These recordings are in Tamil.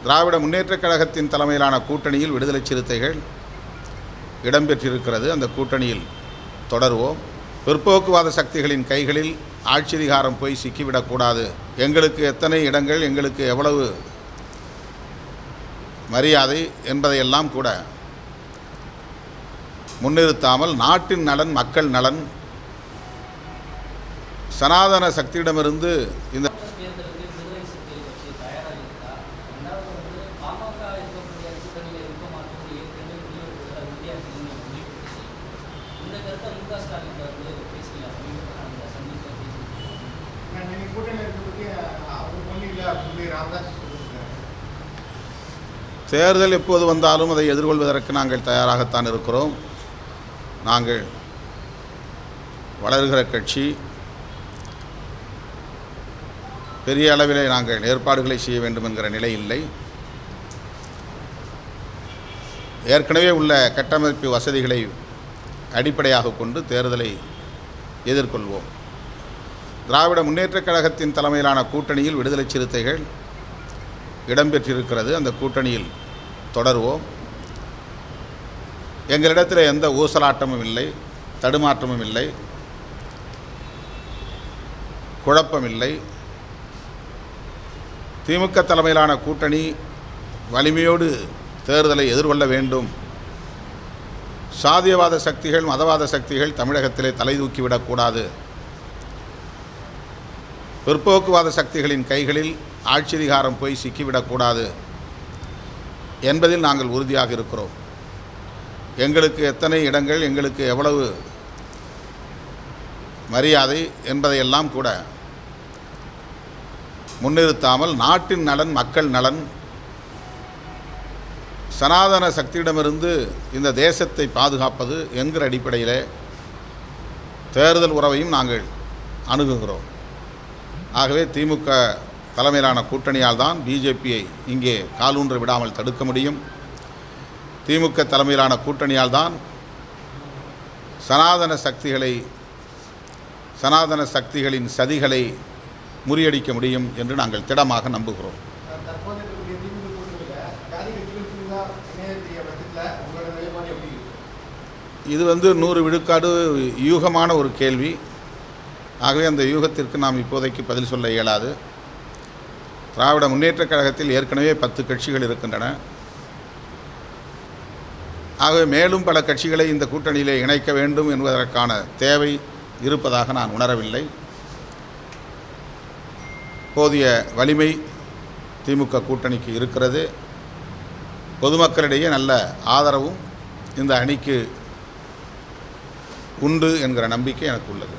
திராவிட முன்னேற்றக் கழகத்தின் தலைமையிலான கூட்டணியில் விடுதலை சிறுத்தைகள் இடம்பெற்றிருக்கிறது. அந்த கூட்டணியில் தொடருவோம். பிற்போக்குவாத சக்திகளின் கைகளில் ஆட்சி அதிகாரம் போய் சிக்கிவிடக்கூடாது. எங்களுக்கு எத்தனை இடங்கள், எங்களுக்கு எவ்வளவு மரியாதை என்பதையெல்லாம் கூட முன்னிறுத்தாமல் நாட்டின் நலன், மக்கள் நலன், சனாதன சக்தியிடமிருந்து இந்த தேர்தல் எப்போது வந்தாலும் அதை எதிர்கொள்வதற்கு நாங்கள் தயாராகத்தான் இருக்கிறோம். நாங்கள் வளர்கிற கட்சி, பெரிய அளவிலே நாங்கள் ஏற்பாடுகளை செய்ய வேண்டும் என்கிற நிலை இல்லை. ஏற்கனவே உள்ள கட்டமைப்பு வசதிகளை அடிப்படையாக கொண்டு தேர்தலை எதிர்கொள்வோம். திராவிட முன்னேற்றக் கழகத்தின் தலைமையிலான கூட்டணியில் விடுதலை சிறுத்தைகள் இடம்பெற்றிருக்கிறது. அந்த கூட்டணியில் தொடருவோம். எங்களிடத்தில் எந்த ஊசலாட்டமும் இல்லை, தடுமாற்றமும் இல்லை, குழப்பமில்லை. திமுக தலைமையிலான கூட்டணி வலிமையோடு தேர்தலை எதிர்கொள்ள வேண்டும். சாதியவாத சக்திகள், மதவாத சக்திகள் தமிழகத்திலே தலை தூக்கிவிடக்கூடாது. பிற்போக்குவாத சக்திகளின் கைகளில் ஆட்சி அதிகாரம் போய் சிக்கிவிடக்கூடாது என்பதில் நாங்கள் உறுதியாக இருக்கிறோம். எங்களுக்கு எத்தனை இடங்கள், எங்களுக்கு எவ்வளவு மரியாதை என்பதையெல்லாம் கூட முன்னிறுத்தாமல் நாட்டின் நலன், மக்கள் நலன், சனாதன சக்தியிடமிருந்து இந்த தேசத்தை பாதுகாப்பது என்கிற அடிப்படையிலே தேர்தல் உறவையும் நாங்கள் அணுகுகிறோம். ஆகவே திமுக தலைமையிலான கூட்டணியால் தான் பிஜேபியை இங்கே காலூன்ற விடாமல் தடுக்க முடியும். திமுக தலைமையிலான கூட்டணியால் தான் சனாதன சக்திகளின் சதிகளை முறியடிக்க முடியும் என்று நாங்கள் திடமாக நம்புகிறோம். இது 100 விழுக்காடு யூகமான ஒரு கேள்வி. ஆகவே அந்த யூகத்திற்கு நாம் இப்போதைக்கு பதில் சொல்ல இயலாது. திராவிட முன்னேற்றக் கழகத்தில் ஏற்கனவே 10 கட்சிகள் இருக்கின்றன. ஆகவே மேலும் பல கட்சிகளை இந்த கூட்டணியிலே இணைக்க வேண்டும் என்பதற்கான தேவை இருப்பதாக நான் உணரவில்லை. போதிய வலிமை திமுக கூட்டணிக்கு இருக்கிறது. பொதுமக்களிடையே நல்ல ஆதரவும் இந்த அணிக்கு உண்டு என்கிற நம்பிக்கை எனக்கு உள்ளது.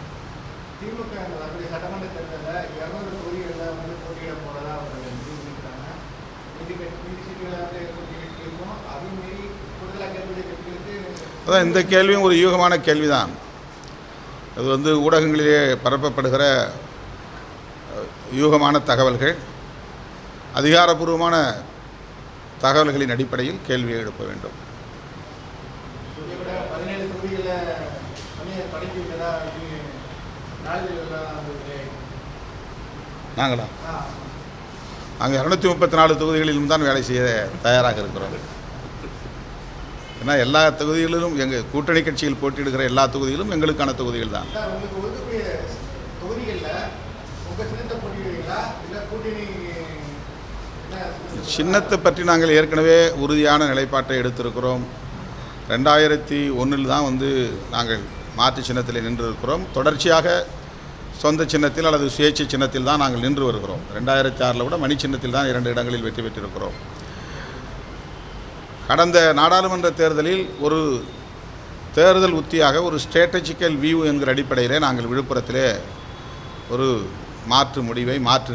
அதான் இந்த கேள்வியும் ஒரு யூகமான கேள்விதான். அது ஊடகங்களிலே பரப்பப்படுகிற யூகமான தகவல்கள், அதிகாரப்பூர்வமான தகவல்களின் அடிப்படையில் கேள்வியை எழுப்ப வேண்டும். நாங்கள் 234 தொகுதிகளிலும் தான் வேலை செய்ய தயாராக இருக்கிறோம். ஏன்னா எல்லா தொகுதிகளிலும் எங்கள் கூட்டணி கட்சியில் போட்டியிடுகிற எல்லா தொகுதிகளும் எங்களுக்கான தொகுதிகள் தான். சின்னத்தை பற்றி நாங்கள் ஏற்கனவே உறுதியான நிலைப்பாட்டை எடுத்திருக்கிறோம். 2001 தான் நாங்கள் மாற்று சின்னத்தில் நின்றிருக்கிறோம். தொடர்ச்சியாக சொந்த சின்னத்தில் அல்லது சுயேட்சை சின்னத்தில் தான் நாங்கள் நின்று வருகிறோம். 2006 கூட மணி சின்னத்தில் தான் 2 இடங்களில் வெற்றி பெற்றிருக்கிறோம். கடந்த நாடாளுமன்ற தேர்தலில் ஒரு தேர்தல் உத்தியாக ஒரு ஸ்ட்ராட்டஜிக்கல் வியூ என்கிற அடிப்படையிலே நாங்கள் விழுப்புரத்திலே ஒரு மாற்று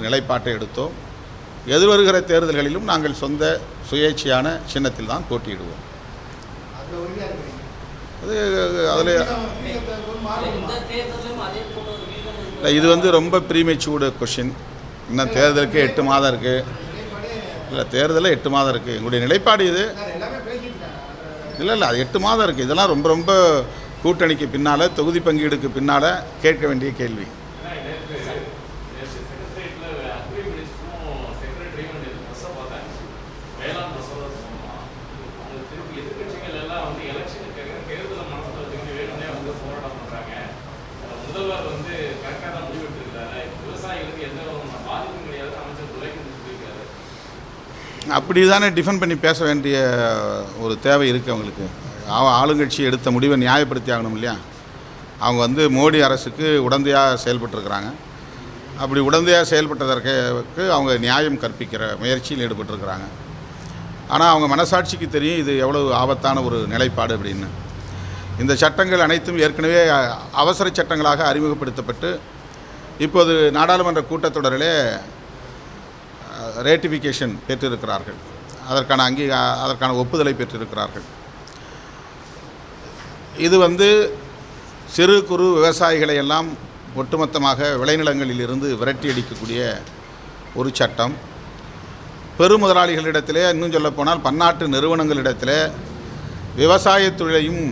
நிலைப்பாட்டை எடுத்தோம். எதிர்வருகிற தேர்தல்களிலும் நாங்கள் சொந்த சுயேட்சையான சின்னத்தில் தான் போட்டியிடுவோம். அதில் இது ரொம்ப ப்ரீமெச்சூர்டு கொஷின். இன்னும் தேர்தலுக்கு 8 மாதம் இருக்குது. இல்லை, தேர்தலில் 8 மாதம் இருக்குது. எங்களுடைய நிலைப்பாடு இது. இல்லை அது 8 மாதம் இருக்குது. இதெல்லாம் ரொம்ப கூட்டணிக்கு பின்னால், தொகுதி பங்கீடுக்கு பின்னால் கேட்க வேண்டிய கேள்வி. அப்படி தானே டிஃபெண்ட் பண்ணி பேச வேண்டிய ஒரு தேவை இருக்குது அவங்களுக்கு. ஆளுங்கட்சி எடுத்த முடிவை நியாயப்படுத்தி ஆகணும் இல்லையா? அவங்க வந்து மோடி அரசுக்கு உடந்தையாக செயல்பட்டுருக்கிறாங்க. அப்படி உடந்தையாக செயல்பட்டதற்கு அவங்க நியாயம் கற்பிக்கிற முயற்சியில் ஈடுபட்டிருக்கிறாங்க. ஆனால் அவங்க மனசாட்சிக்கு தெரியும் இது எவ்வளவு ஆபத்தான ஒரு நிலைப்பாடு அப்படின்னு. இந்த சட்டங்கள் அனைத்தும் ஏற்கனவே அவசர சட்டங்களாக அறிமுகப்படுத்தப்பட்டு இப்போது நாடாளுமன்ற கூட்டத்தொடரிலே ரேட்டிஃபிகேஷன் பெற்றிருக்கிறார்கள். அதற்கான ஒப்புதலை பெற்றிருக்கிறார்கள். இது வந்து சிறு குறு விவசாயிகளை எல்லாம் ஒட்டுமொத்தமாக விளைநிலங்களில் இருந்து விரட்டி அடிக்கக்கூடிய ஒரு சட்டம். பெருமுதலாளிகளிடத்திலே, இன்னும் சொல்லப்போனால் பன்னாட்டு நிறுவனங்களிடத்திலே விவசாய தொழிலையும்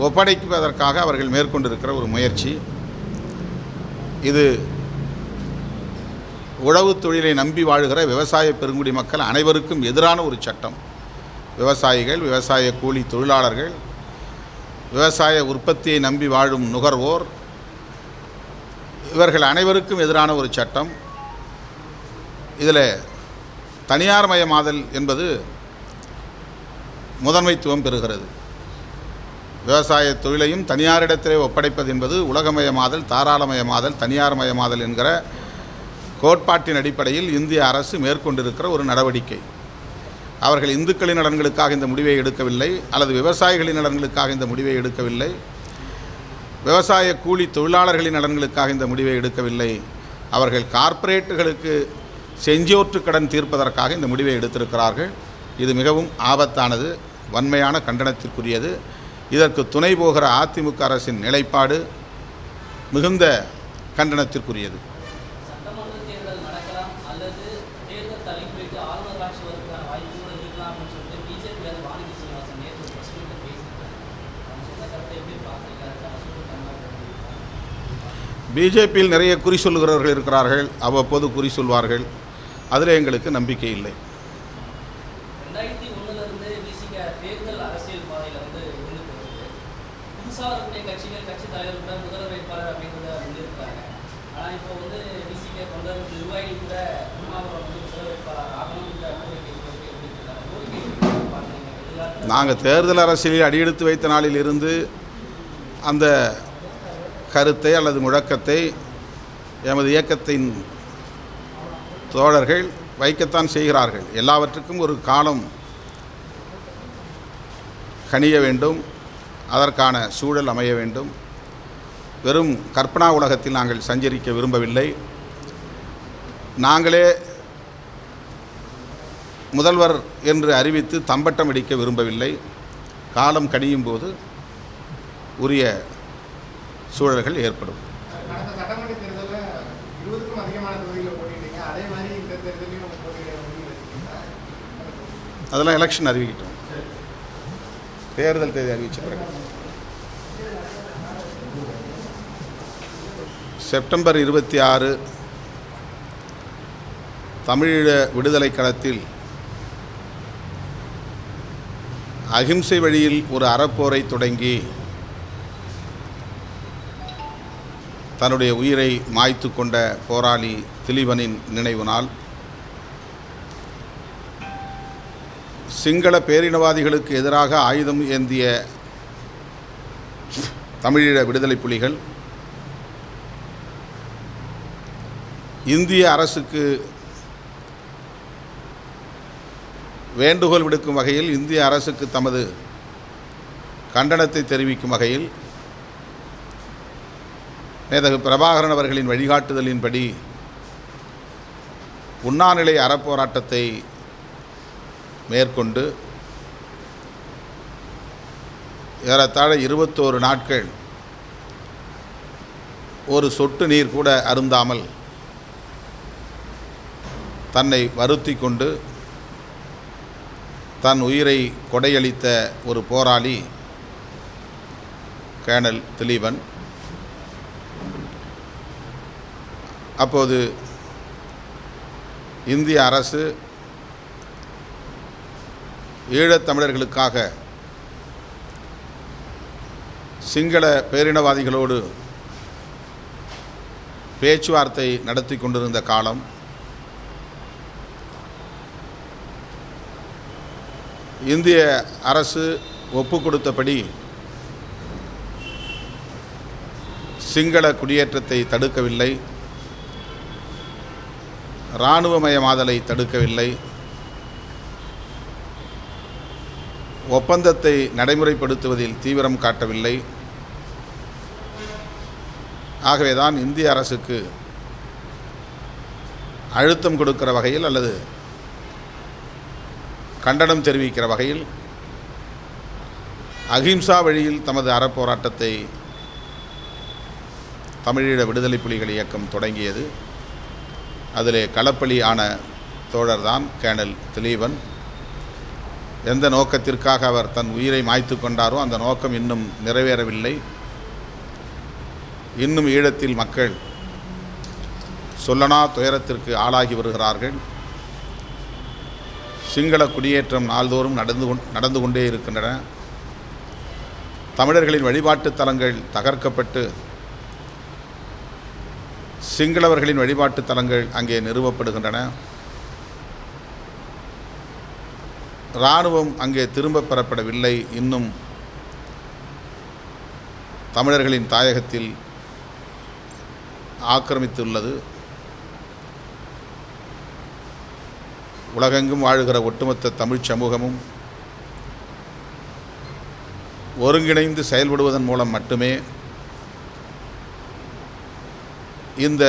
ஒப்படைப்பதற்காக அவர்கள் மேற்கொண்டிருக்கிற ஒரு முயற்சி. இது உழவு தொழிலை நம்பி வாழ்கிற விவசாய பெருங்குடி மக்கள் அனைவருக்கும் எதிரான ஒரு சட்டம். விவசாயிகள், விவசாய கூலி தொழிலாளர்கள், விவசாய உற்பத்தியை நம்பி வாழும் நுகர்வோர், இவர்கள் அனைவருக்கும் எதிரான ஒரு சட்டம். இதில் தனியார் மயமாதல் என்பது முதன்மைத்துவம் பெறுகிறது. விவசாய தொழிலையும் தனியாரிடத்திலே ஒப்படைப்பது என்பது உலகமயமாதல், தாராளமயமாதல், தனியார் மயமாதல் என்கிற கோட்பாட்டின் அடிப்படையில் இந்திய அரசு மேற்கொண்டிருக்கிற ஒரு நடவடிக்கை. அவர்கள் இந்துக்களின் நலன்களுக்காக இந்த முடிவை எடுக்கவில்லை, அல்லது விவசாயிகளின் நலன்களுக்காக இந்த முடிவை எடுக்கவில்லை, விவசாய கூலி தொழிலாளர்களின் நலன்களுக்காக இந்த முடிவை எடுக்கவில்லை. அவர்கள் கார்ப்பரேட்டுகளுக்கு செஞ்சோற்று கடன் தீர்ப்பதற்காக இந்த முடிவை எடுத்திருக்கிறார்கள். இது மிகவும் ஆபத்தானது, வன்மையான கண்டனத்திற்குரியது. இதற்கு துணை போகிற அதிமுக அரசின் நிலைப்பாடு மிகுந்த கண்டனத்திற்குரியது. பிஜேபியில் நிறைய குறி சொல்லுகிறவர்கள் இருக்கிறார்கள், அவ்வப்போது குறி சொல்வார்கள். அதில் எங்களுக்கு நம்பிக்கை இல்லை. நாங்கள் தேர்தல் அரசியலில் அடியெடுத்து வைத்த நாளில் இருந்து அந்த கருத்தை அல்லது முழக்கத்தை எமது இயக்கத்தின் தோழர்கள் வைக்கத்தான் செய்கிறார்கள். எல்லாவற்றுக்கும் ஒரு காலம் கனிய வேண்டும், அதற்கான சூழல் அமைய வேண்டும். வெறும் கற்பனா உலகத்தில் நாங்கள் சஞ்சரிக்க விரும்பவில்லை. நாங்களே முதல்வர் என்று அறிவித்து தம்பட்டம் அடிக்க விரும்பவில்லை. காலம் கனியும் போது உரிய சூழல்கள் ஏற்படும். அதெல்லாம் எலெக்ஷன் அறிவிக்கிட்டோம். தேர்தல் தேதி அறிவிச்ச பிறகு செப்டம்பர் 26 தமிழீழ விடுதலை களத்தில் அகிம்சை வழியில் ஒரு அறப்போரை தொடங்கி தன்னுடைய உயிரை மாய்த்து கொண்ட போராளி திலீபனின் நினைவு நாள். சிங்கள பேரினவாதிகளுக்கு எதிராக ஆயுதம் ஏந்திய தமிழீழ விடுதலை புலிகள் இந்திய அரசுக்கு வேண்டுகோள் விடுக்கும் வகையில், இந்திய அரசுக்கு தமது கண்டனத்தை தெரிவிக்கும் வகையில் மேதகு பிரபாகரன் அவர்களின் வழிகாட்டுதலின்படி உண்ணாநிலை அறப்போராட்டத்தை மேற்கொண்டு ஏறத்தாழ 21 நாட்கள் ஒரு சொட்டு நீர் கூட அருந்தாமல் தன்னை வருத்தி கொண்டு தன் உயிரை கொடையளித்த ஒரு போராளி கேர்னல் திலீபன். அப்போது இந்திய அரசு ஈழத்தமிழர்களுக்காக சிங்கள பேரினவாதிகளோடு பேச்சுவார்த்தை நடத்தி கொண்டிருந்த காலம். இந்திய அரசு ஒப்பு கொடுத்தபடி சிங்கள குடியேற்றத்தை தடுக்கவில்லை, இராணுவமயமாதலை தடுக்கவில்லை, ஒப்பந்தத்தை நடைமுறைப்படுத்துவதில் தீவிரம் காட்டவில்லை. ஆகவேதான் இந்திய அரசுக்கு அழுத்தம் கொடுக்கிற வகையில் அல்லது கண்டனம் தெரிவிக்கிற வகையில் அகிம்சா வழியில் தமது அறப்போராட்டத்தை தமிழீழ விடுதலை புலிகள் இயக்கம் தொடங்கியது. அதிலே களப்பலி ஆன தோழர்தான் கேர்னல் திலீபன். எந்த நோக்கத்திற்காக அவர் தன் உயிரை மாய்த்து கொண்டாரோ அந்த நோக்கம் இன்னும் நிறைவேறவில்லை. இன்னும் ஈழத்தில் மக்கள் சொல்லனா துயரத்திற்கு ஆளாகி வருகிறார்கள். சிங்கள குடியேற்றம் நாள்தோறும் நடந்து கொண்டே இருக்கின்றன. தமிழர்களின் வழிபாட்டு தலங்கள் தகர்க்கப்பட்டு சிங்களவர்களின் வழிபாட்டு தலங்கள் அங்கே நிறுவப்படுகின்றன. இராணுவம் அங்கே திரும்பப் பெறப்படவில்லை. இன்னும் தமிழர்களின் தாயகத்தில் ஆக்கிரமித்துள்ளது. உலகெங்கும் வாழுகிற ஒட்டுமொத்த தமிழ்ச் சமூகமும் ஒருங்கிணைந்து செயல்படுவதன் மூலம் மட்டுமே இந்த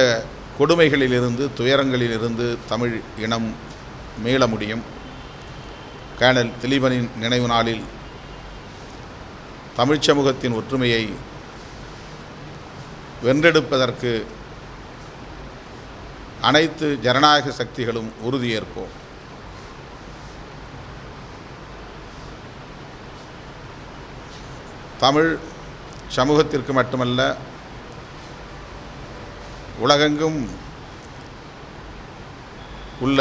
கொடுமைகளிலிருந்து, துயரங்களிலிருந்து தமிழ் இனம் மீள முடியும். கேர்னல் திலீபனின் நினைவு நாளில் தமிழ்ச் சமூகத்தின் ஒற்றுமையை வென்றெடுப்பதற்கு அனைத்து ஜனநாயக சக்திகளும் உறுதியேற்போம். தமிழ் சமூகத்திற்கு மட்டுமல்ல, உலகெங்கும் உள்ள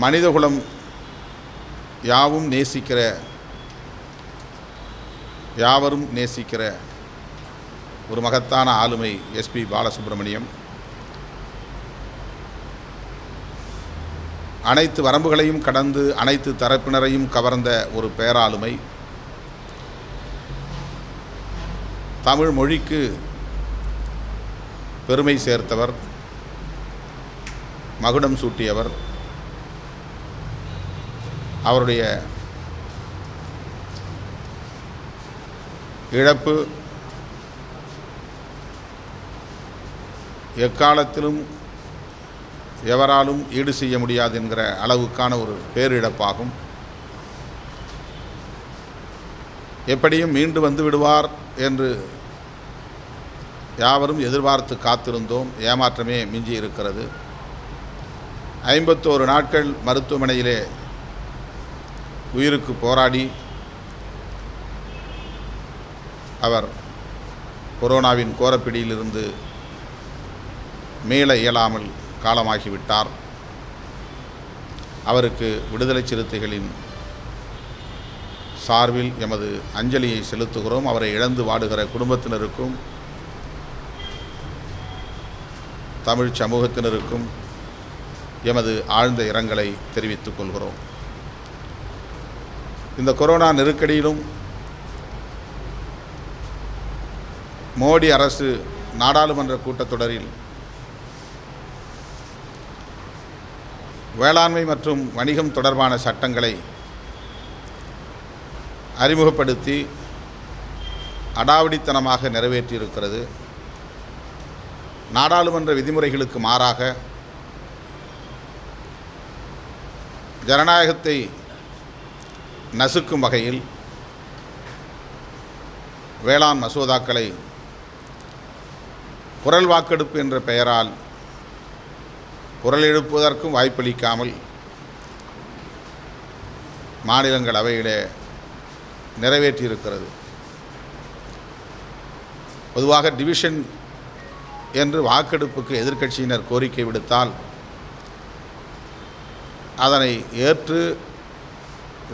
மனிதகுலம் யாவரும் நேசிக்கிற ஒரு மகத்தான ஆளுமை எஸ்பி பாலசுப்ரமணியம். அனைத்து வரம்புகளையும் கடந்து அனைத்து தரப்பினரையும் கவர்ந்த ஒரு பேராளுமை. தமிழ் மொழிக்கு பெருமை சேர்த்தவர், மகுடம் சூட்டியவர். அவருடைய இழப்பு எக்காலத்திலும் எவராலும் ஈடு செய்ய முடியாது என்கிற அளவுக்கான ஒரு பேரிழப்பாகும். எப்படியும் மீண்டு வந்து விடுவார் என்று யாவரும் எதிர்பார்த்து காத்திருந்தோம். ஏமாற்றமே மிஞ்சி இருக்கிறது. 51 நாட்கள் மருத்துவமனையிலே உயிருக்கு போராடி அவர் கொரோனாவின் கோரப்பிடியிலிருந்து மீள இயலாமல் காலமாகிவிட்டார். அவருக்கு விடுதலை சிறுத்தைகளின் சார்பில் எமது அஞ்சலியை செலுத்துகிறோம். அவரை இழந்து வாடுகிற குடும்பத்தினருக்கும் தமிழ் சமூகத்தினருக்கும் எமது ஆழ்ந்த இரங்கலை தெரிவித்துக் கொள்கிறோம். இந்த கொரோனா நெருக்கடியிலும் மோடி அரசு நாடாளுமன்ற கூட்டத்தொடரில் வேளாண்மை மற்றும் வணிகம் தொடர்பான சட்டங்களை அறிமுகப்படுத்தி அடாவடித்தனமாக நிறைவேற்றியிருக்கிறது. நாடாளுமன்ற விதிமுறைகளுக்கு மாறாக ஜனநாயகத்தை நசுக்கும் வகையில் வேளாண் மசோதாக்களை குரல் வாக்கெடுப்பு என்ற பெயரால் குரல் எழுப்புவதற்கும் வாய்ப்பளிக்காமல் மாநிலங்களவையிலே நிறைவேற்றியிருக்கிறது. பொதுவாக டிவிஷன் என்று வாக்கெடுப்புக்கு எதிர்க்கட்சியினர் கோரிக்கை விடுத்தால் அதனை ஏற்று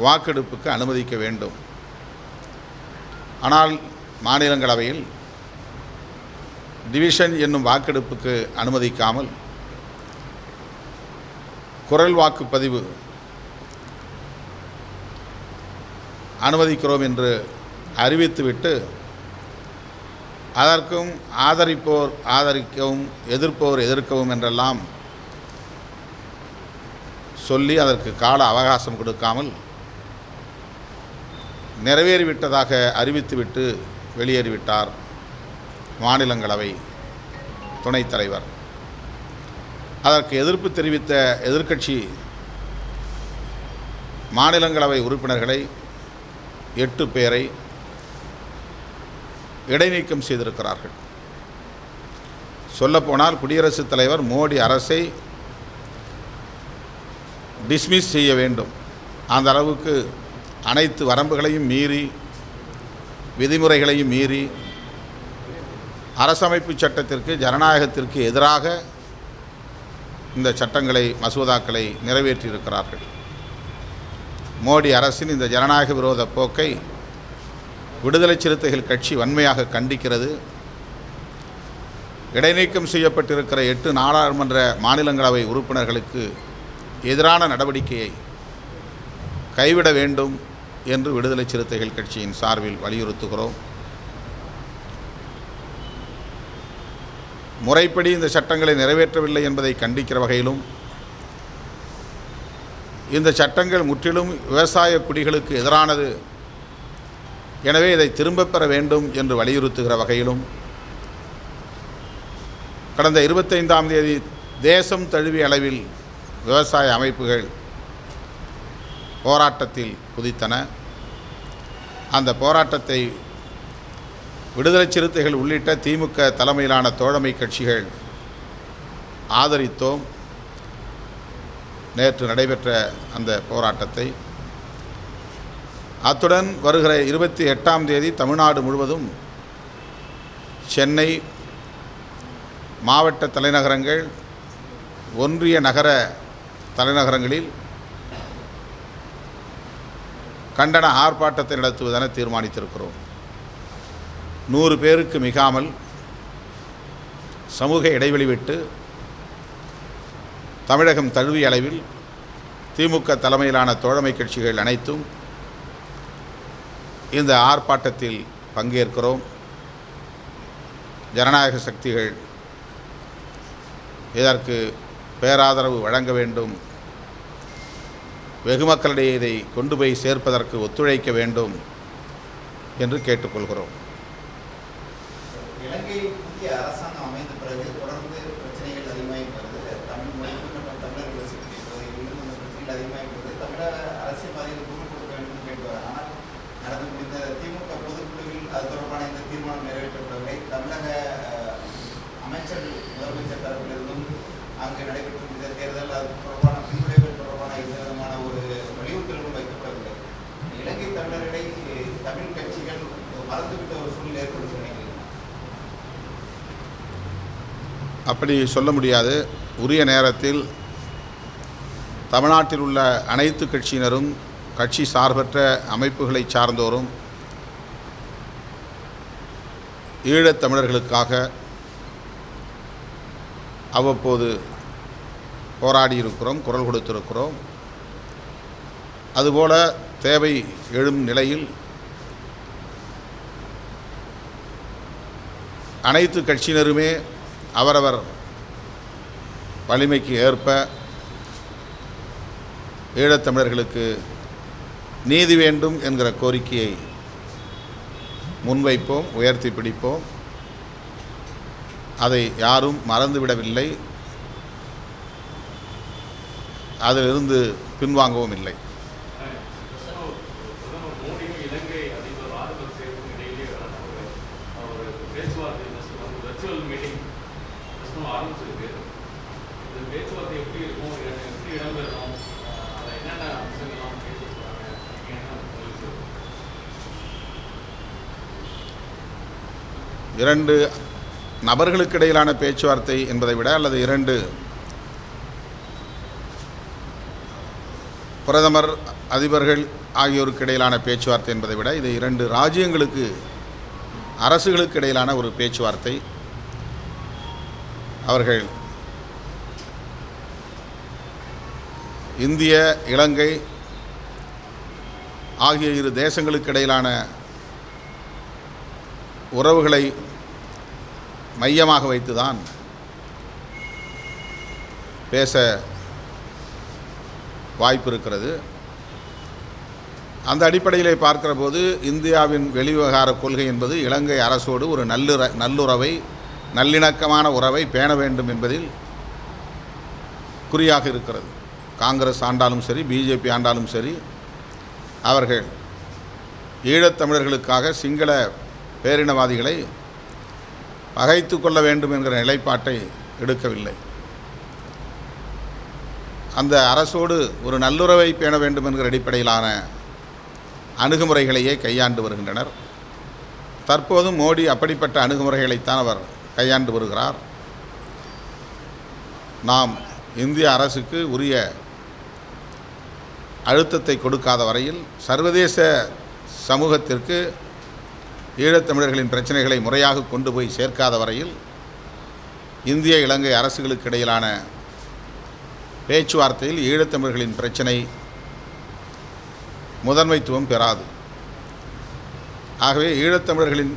வாக்கெடுப்புக்கு அனுமதிக்க வேண்டும். ஆனால் மாநிலங்களவையில் டிவிஷன் என்னும் வாக்கெடுப்புக்கு அனுமதிக்காமல் குரல் வாக்குப்பதிவு அனுமதிக்கிறோம் என்று அறிவித்துவிட்டு அதற்கும் ஆதரிப்போர் ஆதரிக்கவும் எதிர்ப்போர் எதிர்க்கவும் என்றெல்லாம் சொல்லி அதற்கு கால அவகாசம் கொடுக்காமல் நிறைவேறிவிட்டதாக அறிவித்துவிட்டு வெளியேறிவிட்டார் மாநிலங்களவை துணைத் தலைவர். அதற்கு எதிர்ப்பு தெரிவித்த எதிர்க்கட்சி மாநிலங்களவை உறுப்பினர்களை 8 பேரை இடைநீக்கம் செய்திருக்கிறார்கள். சொல்லப்போனால் குடியரசுத் தலைவர் மோடி அரசை டிஸ்மிஸ் செய்ய வேண்டும். அந்த அளவுக்கு அனைத்து வரம்புகளையும் மீறி விதிமுறைகளையும் மீறி அரசமைப்பு சட்டத்திற்கு ஜனநாயகத்திற்கு எதிராக இந்த சட்டங்களை மசோதாக்களை நிறைவேற்றியிருக்கிறார்கள். மோடி அரசின் இந்த ஜனநாயக விரோத போக்கை விடுதலை சிறுத்தைகள் கட்சி வன்மையாக கண்டிக்கிறது. இடைநீக்கம் செய்யப்பட்டிருக்கிற 8 நாடாளுமன்ற மாநிலங்களவை உறுப்பினர்களுக்கு எதிரான நடவடிக்கையை கைவிட வேண்டும் என்று விடுதலை சிறுத்தைகள் கட்சியின் சார்பில் வலியுறுத்துகிறோம். முறைப்படி இந்த சட்டங்களை நிறைவேற்றவில்லை என்பதை கண்டிக்கிற வகையிலும் இந்த சட்டங்கள் முற்றிலும் விவசாய குடிகளுக்கு எதிரானது, எனவே இதை திரும்பப் பெற வேண்டும் என்று வலியுறுத்துகிற வகையிலும் கடந்த 25ஆம் தேதி தேசம் தழுவிய அளவில் விவசாய அமைப்புகள் போராட்டத்தில் குதித்தன. அந்த போராட்டத்தை விடுதலை சிறுத்தைகள் உள்ளிட்ட திமுக தலைமையிலான தோழமை கட்சிகள் ஆதரித்தோம். நேற்று நடைபெற்ற அந்த போராட்டத்தை அத்துடன் வருகிற 28ஆம் தேதி தமிழ்நாடு முழுவதும் சென்னை மாவட்ட தலைநகரங்கள், ஒன்றிய நகர தலைநகரங்களில் கண்டன ஆர்ப்பாட்டத்தை நடத்துவதென தீர்மானித்திருக்கிறோம். 100 பேருக்கு மிகாமல் சமூக இடைவெளி விட்டு தமிழகம் தழுவிய அளவில் திமுக தலைமையிலான தோழமை கட்சிகள் அனைத்தும் இந்த ஆர்ப்பாட்டத்தில் பங்கேற்கிறோம். ஜனநாயக சக்திகள் இதற்கு பேராதரவு வழங்க வேண்டும், வெகுமக்களிடையே இதை கொண்டு போய் சேர்ப்பதற்கு ஒத்துழைக்க வேண்டும் என்று கேட்டுக்கொள்கிறோம். இலங்கை புதிய அரசாங்கம் அமைந்த பிறகு தொடர்ந்து பிரச்சனைகள் அதிகமாகி வருது. தமிழ் மொழிக்கு மற்றும் தமிழர்கள் வசிக்கின்ற பகுதிகளிலும் அந்த பிரச்சனைகள் அதிகமாகி வருது. தமிழக அரசியல்வாதிகள் குரல் கொடுக்க வேண்டும் கேட்பார். ஆனால் நடந்து முடிந்த திமுக பொதுக்குழுவில் அது தொடர்பான இந்த தீர்மானம் நிறைவேற்றப்படவில்லை. தமிழக அமைச்சர் முதலமைச்சர் தரப்பிலிருந்தும் அங்கு நடைபெற்ற இந்த தேர்தல் அது தொடர்பான பின்விளைவுகள் தொடர்பான எந்த விதமான ஒரு வலியுறுத்தல்களும் வைக்கப்படவில்லை. இலங்கை தமிழர்களை தமிழ் கட்சிகள் மறந்துவிட்ட ஒரு சூழ்நிலை ஏற்படுத்தி நினைக்கிறீங்க? அப்படி சொல்ல முடியாது. உரிய நேரத்தில் தமிழ்நாட்டில் உள்ள அனைத்து கட்சியினரும், கட்சி சார்பற்ற அமைப்புகளை சார்ந்தோரும் ஈழத் தமிழர்களுக்காக அவ்வப்போது போராடியிருக்கிறோம், குரல் கொடுத்திருக்கிறோம். அதுபோல தேவை எழும் நிலையில் அனைத்து கட்சியினருமே அவரவர் வலிமைக்கு ஏற்ப ஈழத்தமிழர்களுக்கு நீதி வேண்டும் என்கிற கோரிக்கையை முன்வைப்போம், உயர்த்தி பிடிப்போம். அதை யாரும் மறந்துவிடவில்லை, அதிலிருந்து பின்வாங்கவும் இல்லை. இரண்டு நபர்களுக்கு இடையிலான பேச்சுவார்த்தை என்பதை விட, அல்லது 2 பிரதமர், அதிபர்கள் ஆகியோருக்கு இடையிலான பேச்சுவார்த்தை என்பதை விட, இது 2 ராஜ்யங்களுக்கு, அரசுகளுக்கு இடையிலான ஒரு பேச்சுவார்த்தை. அவர்கள் இந்திய, இலங்கை ஆகிய இரு தேசங்களுக்கு இடையிலான உறவுகளை மையமாக வைத்துதான் பேச வாய்ப்பு இருக்கிறது. அந்த அடிப்படையிலே பார்க்கிற போது இந்தியாவின் வெளிவிவகார கொள்கை என்பது இலங்கை அரசோடு ஒரு நல்லுறவை, நல்லிணக்கமான உறவை பேண வேண்டும் என்பதில் குறியாக இருக்கிறது. காங்கிரஸ் ஆண்டாலும் சரி, பிஜேபி ஆண்டாலும் சரி, அவர்கள் ஈழத்தமிழர்களுக்காக சிங்கள பேரினவாதிகளை பகைத்து கொள்ள வேண்டும் என்கிற நிலைப்பாட்டை எடுக்கவில்லை. அந்த அரசோடு ஒரு நல்லுறவை பேண வேண்டும் என்கிற அடிப்படையிலான அணுகுமுறைகளையே கையாண்டு வருகின்றனர். தற்போதும் மோடி அப்படிப்பட்ட அணுகுமுறைகளைத்தான் அவர் கையாண்டு வருகிறார். நாம் இந்திய அரசுக்கு உரிய அழுத்தத்தை கொடுக்காத வரையில், சர்வதேச சமூகத்திற்கு ஈழத்தமிழர்களின் பிரச்சனைகளை முறையாக கொண்டு போய் சேர்க்காத வரையில் இந்திய, இலங்கை அரசுகளுக்கு இடையிலான பேச்சுவார்த்தையில் ஈழத்தமிழர்களின் பிரச்சனை முதன்மைத்துவம் பெறாது. ஆகவே ஈழத்தமிழர்களின்